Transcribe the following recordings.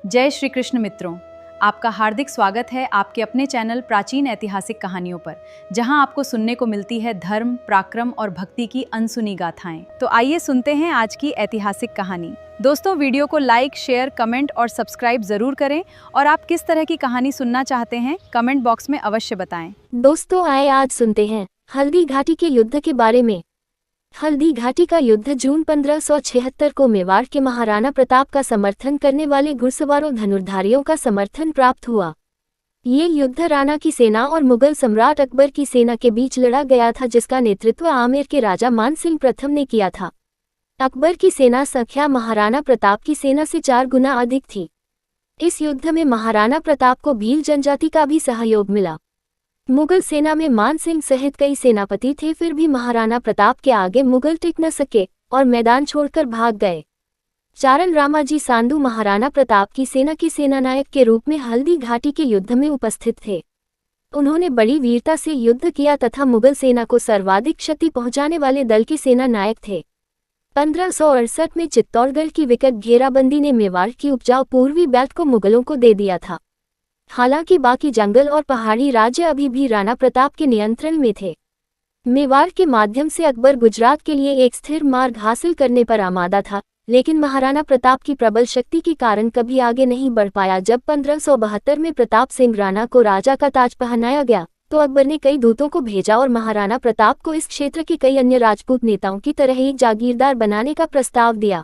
जय श्री कृष्ण मित्रों, आपका हार्दिक स्वागत है आपके अपने चैनल प्राचीन ऐतिहासिक कहानियों पर, जहां आपको सुनने को मिलती है धर्म, पराक्रम और भक्ति की अनसुनी गाथाएं। तो आइए सुनते हैं आज की ऐतिहासिक कहानी। दोस्तों, वीडियो को लाइक, शेयर, कमेंट और सब्सक्राइब जरूर करें और आप किस तरह की कहानी सुनना चाहते हैं कमेंट बॉक्स में अवश्य बताएं। दोस्तों, आए आज सुनते हैं हल्दी घाटी के युद्ध के बारे में। हल्दी घाटी का युद्ध जून 1576 को मेवाड़ के महाराणा प्रताप का समर्थन करने वाले घुड़सवारों धनुर्धारियों का समर्थन प्राप्त हुआ। ये युद्ध राणा की सेना और मुगल सम्राट अकबर की सेना के बीच लड़ा गया था, जिसका नेतृत्व आमेर के राजा मान सिंह प्रथम ने किया था। अकबर की सेना संख्या महाराणा प्रताप की सेना से 4 गुना अधिक थी। इस युद्ध में महाराणा प्रताप को भील जनजाति का भी सहयोग मिला। मुगल सेना में मान सिंह सहित कई सेनापति थे, फिर भी महाराणा प्रताप के आगे मुगल टिक न सके और मैदान छोड़कर भाग गए। चारण रामाजी सांधु महाराणा प्रताप की सेना के सेनानायक के रूप में हल्दी घाटी के युद्ध में उपस्थित थे। उन्होंने बड़ी वीरता से युद्ध किया तथा मुगल सेना को सर्वाधिक क्षति पहुंचाने वाले दल के सेनानायक थे। 1568 में चित्तौड़गढ़ की विकट घेराबंदी ने मेवाड़ की उपजाऊ पूर्वी बेल्ट को मुगलों को दे दिया था। हालांकि बाकी जंगल और पहाड़ी राज्य अभी भी राणा प्रताप के नियंत्रण में थे। मेवाड़ के माध्यम से अकबर गुजरात के लिए एक स्थिर मार्ग हासिल करने पर आमादा था, लेकिन महाराणा प्रताप की प्रबल शक्ति के कारण कभी आगे नहीं बढ़ पाया। जब 1572 में प्रताप सिंह राणा को राजा का ताज पहनाया गया, तो अकबर ने कई दूतों को भेजा और महाराणा प्रताप को इस क्षेत्र के कई अन्य राजपूत नेताओं की तरह एक जागीरदार बनाने का प्रस्ताव दिया।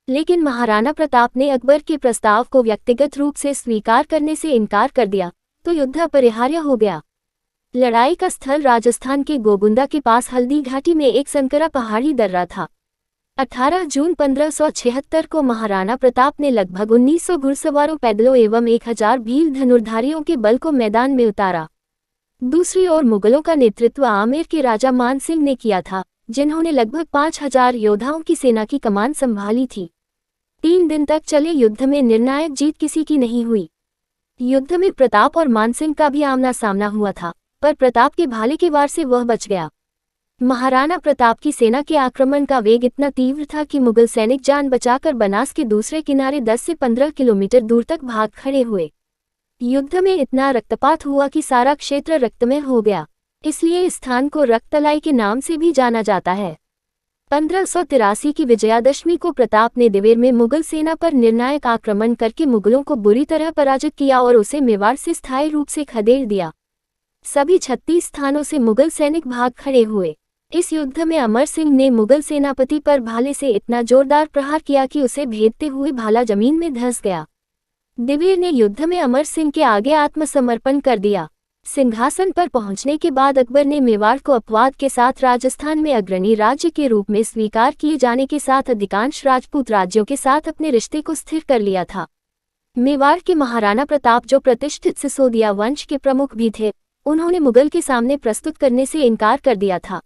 लेकिन महाराणा प्रताप ने अकबर के प्रस्ताव को व्यक्तिगत रूप से स्वीकार करने से इनकार कर दिया, तो युद्ध अपरिहार्य हो गया। लड़ाई का स्थल राजस्थान के गोगुंदा के पास हल्दी घाटी में एक संकरा पहाड़ी दर्रा था। 18 जून 1576 को महाराणा प्रताप ने लगभग 1900 घुड़सवारों, पैदलों एवं 1000 भील धनुर्धारियों के बल को मैदान में उतारा। दूसरी ओर मुगलों का नेतृत्व आमेर के राजा मान सिंह ने किया था, जिन्होंने लगभग 5000 योद्धाओं की सेना की कमान संभाली थी। 3 दिन तक चले युद्ध में निर्णायक जीत किसी की नहीं हुई। युद्ध में प्रताप और मानसिंह का भी आमना सामना हुआ था, पर प्रताप के भाले के वार से वह बच गया। महाराणा प्रताप की सेना के आक्रमण का वेग इतना तीव्र था कि मुगल सैनिक जान बचाकर बनास के दूसरे किनारे 10 से 15 किलोमीटर दूर तक भाग खड़े हुए। युद्ध में इतना रक्तपात हुआ कि सारा क्षेत्र रक्तमय हो गया, इसलिए इस स्थान को रक्तलाई के नाम से भी जाना जाता है। 1583 की विजयादशमी को प्रताप ने दिवेर में मुगल सेना पर निर्णायक आक्रमण करके मुगलों को बुरी तरह पराजित किया और उसे मेवाड़ से स्थायी रूप से खदेड़ दिया। सभी 36 स्थानों से मुगल सैनिक भाग खड़े हुए। इस युद्ध में अमर सिंह ने मुगल सेनापति पर भाले से इतना जोरदार प्रहार किया कि उसे भेदते हुए भाला जमीन में धंस गया। दिवेर ने युद्ध में अमर सिंह के आगे आत्मसमर्पण कर दिया। सिंहासन पर पहुंचने के बाद अकबर ने मेवाड़ को अपवाद के साथ राजस्थान में अग्रणी राज्य के रूप में स्वीकार किए जाने के साथ अधिकांश राजपूत राज्यों के साथ अपने रिश्ते को स्थिर कर लिया था। मेवाड़ के महाराणा प्रताप, जो प्रतिष्ठित सिसोदिया वंश के प्रमुख भी थे, उन्होंने मुगल के सामने प्रस्तुत करने से इनकार कर दिया था।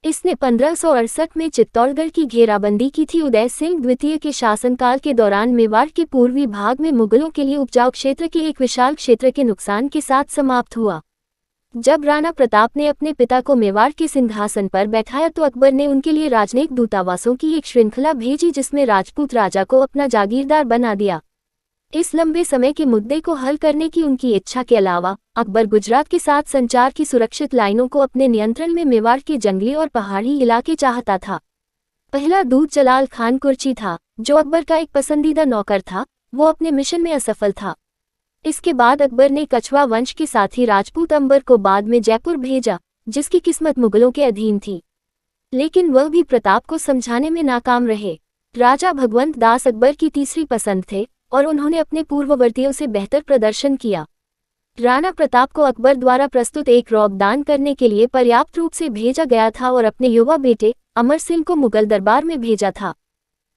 इसने 1568 में चित्तौड़गढ़ की घेराबंदी की थी। उदय सिंह द्वितीय के शासनकाल के दौरान मेवाड़ के पूर्वी भाग में मुगलों के लिए उपजाऊ क्षेत्र के एक विशाल क्षेत्र के नुकसान के साथ समाप्त हुआ। जब राणा प्रताप ने अपने पिता को मेवाड़ के सिंहासन पर बैठाया, तो अकबर ने उनके लिए राजनयिक दूतावासों की एक श्रृंखला भेजी, जिसमें राजपूत राजा को अपना जागीरदार बना दिया। इस लंबे समय के मुद्दे को हल करने की उनकी इच्छा के अलावा अकबर गुजरात के साथ संचार की सुरक्षित लाइनों को अपने नियंत्रण में मेवाड़ के जंगली और पहाड़ी इलाके चाहता था। पहला दूत जलाल खान कुर्ची था, जो अकबर का एक पसंदीदा नौकर था। वो अपने मिशन में असफल था। इसके बाद अकबर ने कछवा वंश के साथी राजपूत अंबर को बाद में जयपुर भेजा, जिसकी किस्मत मुगलों के अधीन थी, लेकिन वह भी प्रताप को समझाने में नाकाम रहे। राजा भगवंत दास अकबर की तीसरी पसंद थे और उन्होंने अपने पूर्ववर्तियों से बेहतर प्रदर्शन किया। राणा प्रताप को अकबर द्वारा प्रस्तुत एक रौब दान करने के लिए पर्याप्त रूप से भेजा गया था और अपने युवा बेटे अमर सिंह को मुगल दरबार में भेजा था।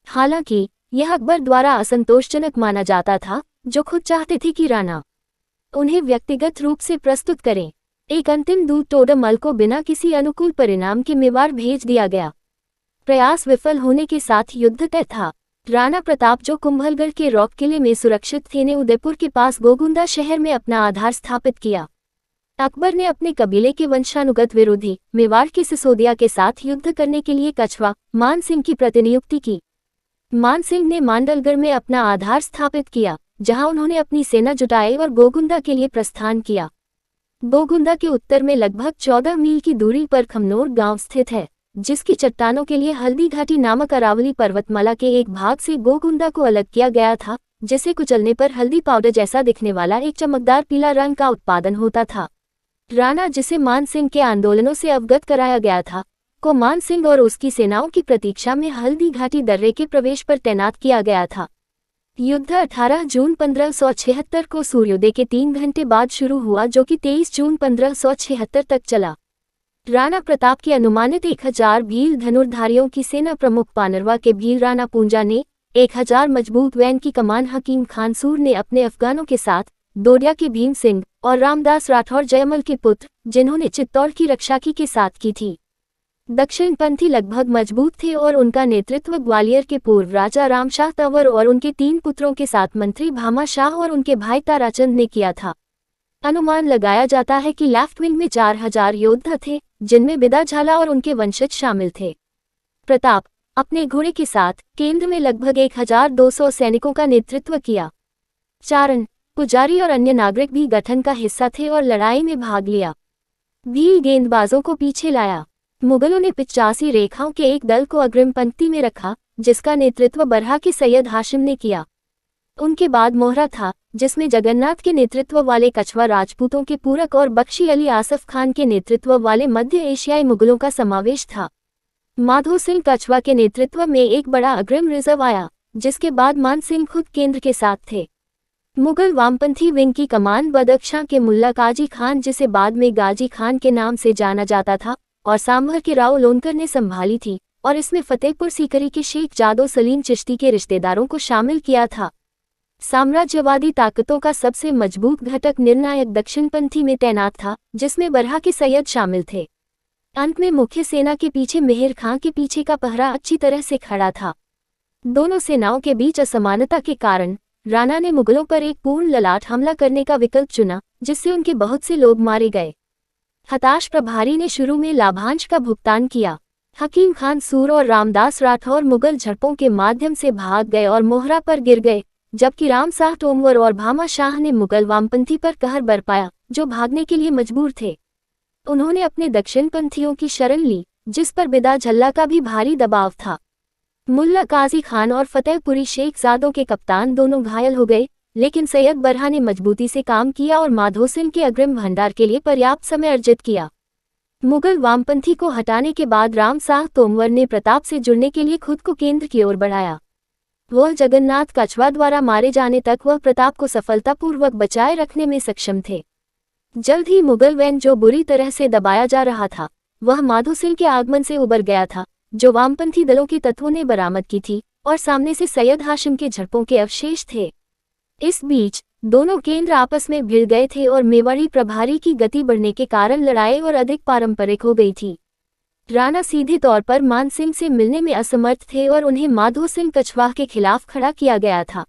हालांकि यह अकबर द्वारा असंतोषजनक माना जाता था, जो खुद चाहते थे कि राणा उन्हें व्यक्तिगत रूप से प्रस्तुत करें। एक अंतिम दूत टोडरमल को बिना किसी अनुकूल परिणाम के मेवाड़ भेज दिया गया। प्रयास विफल होने के साथ युद्ध तय था। राणा प्रताप, जो कुंभलगढ़ के रॉक किले में सुरक्षित थे, ने उदयपुर के पास गोगुंदा शहर में अपना आधार स्थापित किया। अकबर ने अपने कबीले के वंशानुगत विरोधी मेवाड़ के सिसोदिया के साथ युद्ध करने के लिए कछवा मान सिंह की प्रतिनियुक्ति की। मान सिंह ने मांडलगढ़ में अपना आधार स्थापित किया। जहां उन्होंने अपनी सेना जुटाई और गोगुंदा के लिए प्रस्थान किया। गोगुंदा के उत्तर में लगभग 14 मील की दूरी पर खमनोर गांव स्थित है, जिसकी चट्टानों के लिए हल्दी घाटी नामक अरावली पर्वतमाला के एक भाग से गोगुंदा को अलग किया गया था, जिसे कुचलने पर हल्दी पाउडर जैसा दिखने वाला एक चमकदार पीला रंग का उत्पादन होता था। राणा, जिसे मान सिंह के आंदोलनों से अवगत कराया गया था, को मान सिंह और उसकी सेनाओं की प्रतीक्षा में हल्दी घाटी दर्रे के प्रवेश पर तैनात किया गया था। युद्ध 18 जून 1576 को सूर्योदय के 3 घंटे बाद शुरू हुआ, जो कि 23 जून 1576 तक चला। राणा प्रताप की अनुमानित 1000 भील धनुर्धारियों की सेना प्रमुख पानरवा के भील राणा पूंजा ने 1000 मजबूत वैन की कमान हकीम खान सूर ने अपने अफगानों के साथ, डोडिया के भीम सिंह और रामदास राठौर जयमल के पुत्र, जिन्होंने चित्तौड़ की रक्षा के साथ की थी। दक्षिणपंथी लगभग मजबूत थे और उनका नेतृत्व ग्वालियर के पूर्व राजा रामशाह तंवर और उनके 3 पुत्रों के साथ मंत्री भामा शाह और उनके भाई ताराचंद ने किया था। अनुमान लगाया जाता है कि लेफ्ट विंग में 4000 योद्धा थे, जिनमें बिदा झाला और उनके वंशज शामिल थे। प्रताप अपने घोड़े के साथ केंद्र में लगभग 1200 सैनिकों का नेतृत्व किया। चारण, पुजारी और अन्य नागरिक भी गठन का हिस्सा थे और लड़ाई में भाग लिया। भील गेंदबाजों को पीछे लाया। मुगलों ने 85 रेखाओं के एक दल को अग्रिम पंक्ति में रखा, जिसका नेतृत्व बरहा के सैयद हाशिम ने किया। उनके बाद मोहरा था, जिसमें जगन्नाथ के नेतृत्व वाले कछवा राजपूतों के पूरक और बख्शी अली आसफ खान के नेतृत्व वाले मध्य एशियाई मुगलों का समावेश था। माधो सिंह कछवा के नेतृत्व में एक बड़ा अग्रिम रिजर्व आया, जिसके बाद मान सिंह खुद केंद्र के साथ थे। मुगल वामपंथी विंग की कमान बदख्शां के मुल्ला काजी खान, जिसे बाद में गाजी खान के नाम से जाना जाता था, और सांभर के राव लोनकर ने संभाली थी, और इसमें फतेहपुर सीकरी के शेख जादो सलीम चिश्ती के रिश्तेदारों को शामिल किया था। साम्राज्यवादी ताकतों का सबसे मजबूत घटक निर्णायक दक्षिणपंथी में तैनात था, जिसमें बरहा के सैयद शामिल थे। अंत में मुख्य सेना के पीछे मेहर खां के पीछे का पहरा अच्छी तरह से खड़ा था। दोनों सेनाओं के बीच असमानता के कारण राणा ने मुगलों पर एक पूर्ण ललाट हमला करने का विकल्प चुना, जिससे उनके बहुत से लोग मारे गए। हताश प्रभारी ने शुरू में लाभांश का भुगतान किया। हकीम खान सूर और रामदास राठौर मुगल झड़पों के माध्यम से भाग गए और मोहरा पर गिर गए, जबकि रामशाह तोमवर और भामा शाह ने मुगल वामपंथी पर कहर बरपाया, जो भागने के लिए मजबूर थे। उन्होंने अपने दक्षिणपंथियों की शरण ली, जिस पर बिदा झल्ला का भी भारी दबाव था। मुल्ला काजी खान और फतेहपुरी शेख जादों के कप्तान दोनों घायल हो गए, लेकिन सैयद बरहा ने मजबूती से काम किया और माधो सिंह के अग्रिम भंडार के लिए पर्याप्त समय अर्जित किया। मुगल वामपंथी को हटाने के बाद रामशाह तोमवर ने प्रताप से जुड़ने के लिए खुद को केंद्र की ओर बढ़ाया। वह जगन्नाथ कछवा द्वारा मारे जाने तक वह प्रताप को सफलतापूर्वक बचाए रखने में सक्षम थे। जल्द ही मुगल वैन, जो बुरी तरह से दबाया जा रहा था, वह माधो सिंह के आगमन से उबर गया था, जो वामपंथी दलों के तत्वों ने बरामद की थी, और सामने से सैयद हाशिम के झड़पों के अवशेष थे। इस बीच दोनों केंद्र आपस में भिड़ गए थे और मेवाड़ी प्रभारी की गति बढ़ने के कारण लड़ाई और अधिक पारंपरिक हो गई थी। राणा सीधे तौर पर मान सिंह से मिलने में असमर्थ थे और उन्हें माधो सिंह कछवाह के खिलाफ खड़ा किया गया था।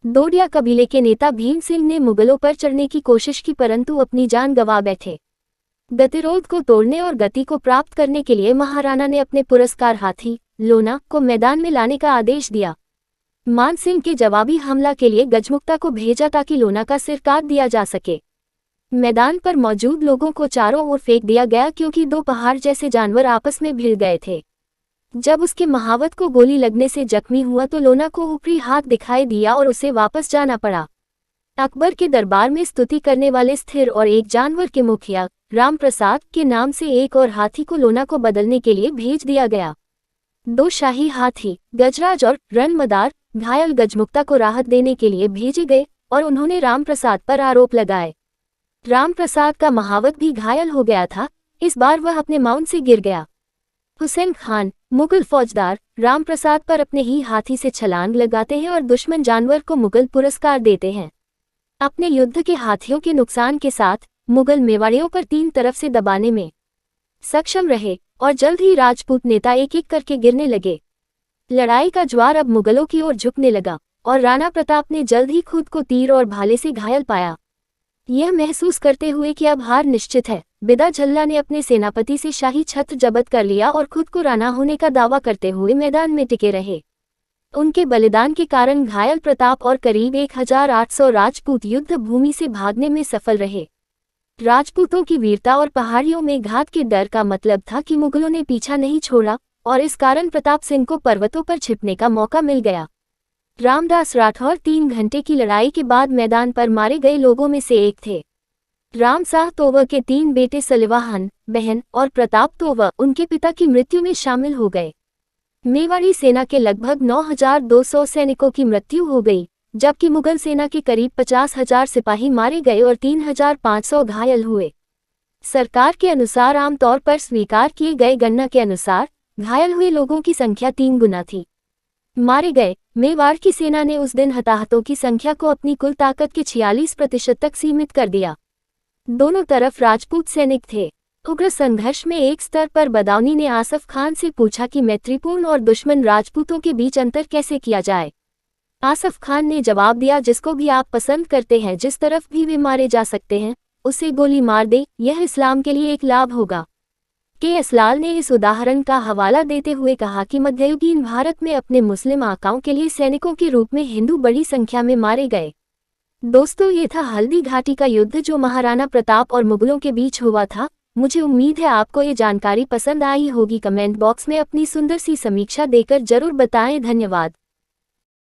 डोडिया कबीले के नेता भीम सिंह ने मुगलों पर चढ़ने की कोशिश की, परंतु अपनी जान गंवा बैठे। गतिरोध को तोड़ने और गति को प्राप्त करने के लिए महाराणा ने अपने पुरस्कार हाथी लोना को मैदान में लाने का आदेश दिया। मान सिंह के जवाबी हमला के लिए गजमुक्ता को भेजा ताकि लोना का सिर काट दिया जा सके। मैदान पर मौजूद लोगों को चारों ओर फेंक दिया गया, क्योंकि 2 पहाड़ जैसे जानवर आपस में भिड़ गए थे। जब उसके महावत को गोली लगने से जख्मी हुआ तो लोना को ऊपरी हाथ दिखाई दिया और उसे वापस जाना पड़ा। अकबर के दरबार में स्तुति करने वाले स्थिर और एक जानवर के मुखिया राम प्रसाद के नाम से एक और हाथी को लोना को बदलने के लिए भेज दिया गया। 2 शाही हाथी गजराज और रणमदार घायल गजमुक्ता को राहत देने के लिए भेजे गए और उन्होंने राम प्रसाद पर आरोप लगाए। राम प्रसाद का महावत भी घायल हो गया था। इस बार वह अपने माउंट से गिर गया। हुसैन खान मुगल फौजदार राम प्रसाद पर अपने ही हाथी से छलांग लगाते हैं और दुश्मन जानवर को मुगल पुरस्कार देते हैं। अपने युद्ध के हाथियों के नुकसान के साथ मुगल मेवाड़ियों पर 3 तरफ से दबाने में सक्षम रहे और जल्द ही राजपूत नेता एक एक करके गिरने लगे। लड़ाई का ज्वार अब मुगलों की ओर झुकने लगा और राणा प्रताप ने जल्द ही खुद को तीर और भाले से घायल पाया। यह महसूस करते हुए कि अब हार निश्चित है, बिदा झल्ला ने अपने सेनापति से शाही छत्र जब्त कर लिया और खुद को राणा होने का दावा करते हुए मैदान में टिके रहे। उनके बलिदान के कारण घायल प्रताप और करीब 1800 राजपूत युद्ध भूमि से भागने में सफल रहे। राजपूतों की वीरता और पहाड़ियों में घात के डर का मतलब था कि मुगलों ने पीछा नहीं छोड़ा और इस कारण प्रताप सिंह को पर्वतों पर छिपने का मौका मिल गया। रामदास राठौर 3 घंटे की लड़ाई के बाद मैदान पर मारे गए लोगों में से एक थे। राम शाह तोवर के 3 बेटे सलिवाहन, बहन और प्रताप तोवर उनके पिता की मृत्यु में शामिल हो गए। मेवाड़ी सेना के लगभग 9,200 सैनिकों की मृत्यु हो गई, जबकि मुगल सेना के करीब 50,000 सिपाही मारे गए और 3,500 घायल हुए। सरकार के अनुसार आमतौर पर स्वीकार किए गए गणना के अनुसार घायल हुए लोगों की संख्या 3 गुना थी। मारे गए मेवाड़ की सेना ने उस दिन हताहतों की संख्या को अपनी कुल ताकत के 46% तक सीमित कर दिया। दोनों तरफ राजपूत सैनिक थे। उग्र संघर्ष में एक स्तर पर बदाऊनी ने आसफ खान से पूछा कि मैत्रीपूर्ण और दुश्मन राजपूतों के बीच अंतर कैसे किया जाए। आसफ खान ने जवाब दिया, जिसको भी आप पसंद करते हैं, जिस तरफ भी वे मारे जा सकते हैं, उसे गोली मार दे, यह इस्लाम के लिए एक लाभ होगा। के.एस. लाल ने इस उदाहरण का हवाला देते हुए कहा कि मध्ययुगीन भारत में अपने मुस्लिम आकाओं के लिए सैनिकों के रूप में हिंदू बड़ी संख्या में मारे गए। दोस्तों, ये था हल्दी घाटी का युद्ध जो महाराणा प्रताप और मुगलों के बीच हुआ था। मुझे उम्मीद है आपको ये जानकारी पसंद आई होगी। कमेंट बॉक्स में अपनी सुंदर सी समीक्षा देकर जरूर बताएं। धन्यवाद।